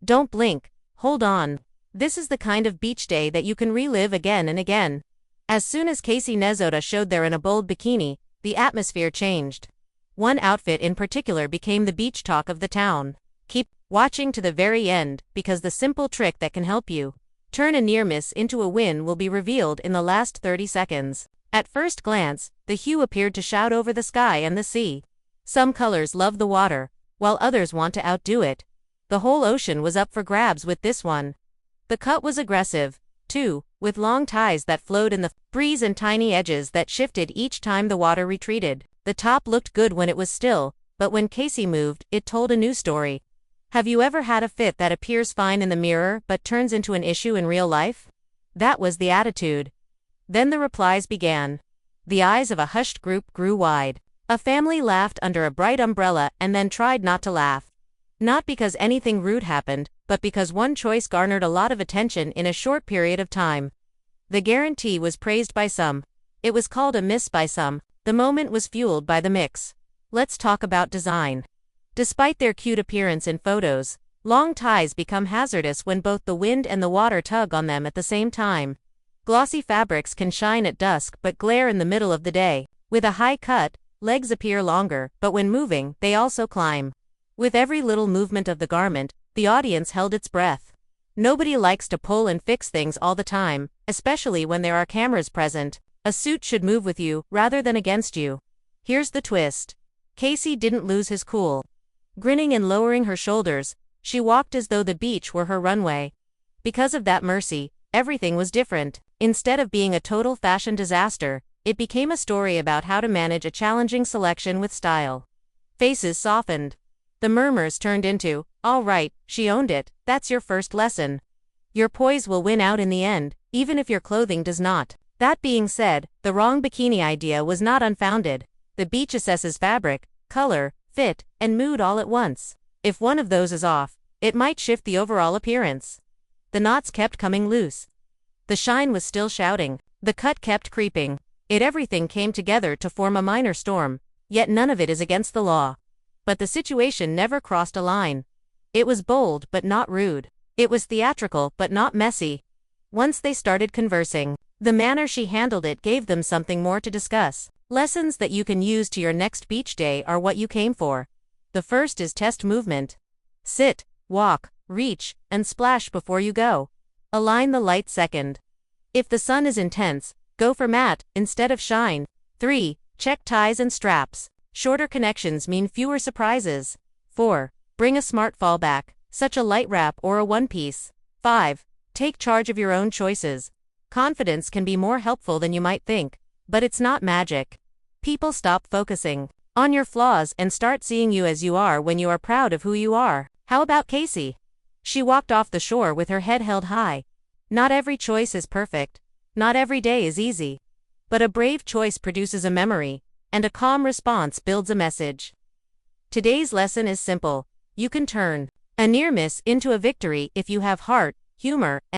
Don't blink, hold on. This is the kind of beach day that you can relive again and again. As soon as Casey Nezhoda showed there in a bold bikini, the atmosphere changed. One outfit in particular became the beach talk of the town. Keep watching to the very end, because the simple trick that can help you turn a near miss into a win will be revealed in the last 30 seconds. At first glance, the hue appeared to shout over the sky and the sea. Some colors love the water, while others want to outdo it. The whole ocean was up for grabs with this one. The cut was aggressive, too, with long ties that flowed in the breeze and tiny edges that shifted each time the water retreated. The top looked good when it was still, but when Casey moved, it told a new story. Have you ever had a fit that appears fine in the mirror but turns into an issue in real life? That was the attitude. Then the replies began. The eyes of a hushed group grew wide. A family laughed under a bright umbrella and then tried not to laugh. Not because anything rude happened, but because one choice garnered a lot of attention in a short period of time. The guarantee was praised by some. It was called a miss by some. The moment was fueled by the mix. Let's talk about design. Despite their cute appearance in photos, long ties become hazardous when both the wind and the water tug on them at the same time. Glossy fabrics can shine at dusk but glare in the middle of the day. With a high cut, legs appear longer, but when moving, they also climb. With every little movement of the garment, the audience held its breath. Nobody likes to pull and fix things all the time, especially when there are cameras present. A suit should move with you, rather than against you. Here's the twist. Casey didn't lose his cool. Grinning and lowering her shoulders, she walked as though the beach were her runway. Because of that mercy, everything was different. Instead of being a total fashion disaster, it became a story about how to manage a challenging selection with style. Faces softened. The murmurs turned into, "All right, she owned it, that's your first lesson. Your poise will win out in the end, even if your clothing does not." That being said, the wrong bikini idea was not unfounded. The beach assesses fabric, color, fit, and mood all at once. If one of those is off, it might shift the overall appearance. The knots kept coming loose. The shine was still shouting. The cut kept creeping. Everything came together to form a minor storm, yet none of it is against the law. But the situation never crossed a line. It was bold but not rude. It was theatrical but not messy. Once they started conversing, the manner she handled it gave them something more to discuss. Lessons that you can use to your next beach day are what you came for. The first is test movement. Sit, walk, reach, and splash before you go. Align the light second. If the sun is intense, go for matte instead of shine. 3. Check ties and straps. Shorter connections mean fewer surprises. 4. Bring a smart fallback, such a light wrap or a one-piece. 5. Take charge of your own choices. Confidence can be more helpful than you might think, but it's not magic. People stop focusing on your flaws and start seeing you as you are when you are proud of who you are. How about Casey? She walked off the shore with her head held high. Not every choice is perfect. Not every day is easy. But a brave choice produces a memory, and a calm response builds a message. Today's lesson is simple. You can turn a near miss into a victory if you have heart, humor, and